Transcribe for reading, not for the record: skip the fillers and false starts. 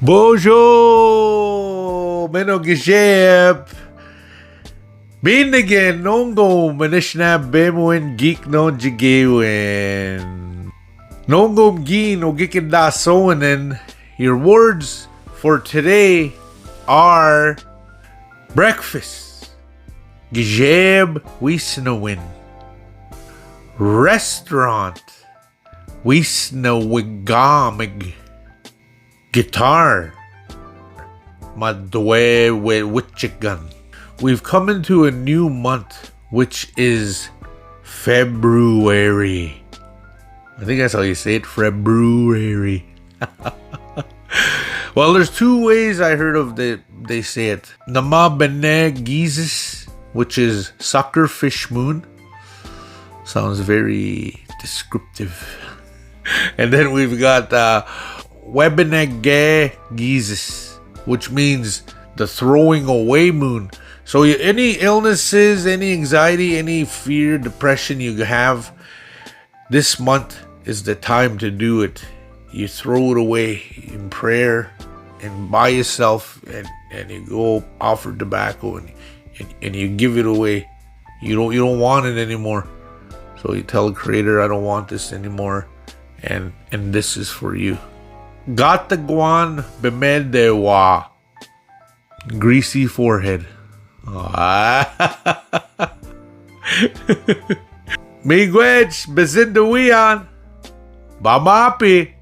Bojo Menogishep Binigyan Nongo Manishna Bemoen Geek no Jigewin Nongom Gin Ogikinda Soenen. Your words for today are breakfast Gijeb Wisnowin, restaurant Wisnowigamig, guitar Madwe Wichigan. We've come into a new month, which is February. I think that's how you say it, February. Well, there's two ways I heard of they say it. Nama Bene Gizis, which is suckerfish moon. Sounds very descriptive. And then we've got Webenege Gizis, which means the throwing away moon. So any illnesses, any anxiety, any fear, depression you have, this month is the time to do it. You throw it away in prayer and by yourself, and you go offer tobacco and you give it away. You don't want it anymore. So you tell the Creator, I don't want this anymore, and this is for you. Gataguan bemedewa, greasy forehead. Miigwech bezindawian, bamapi.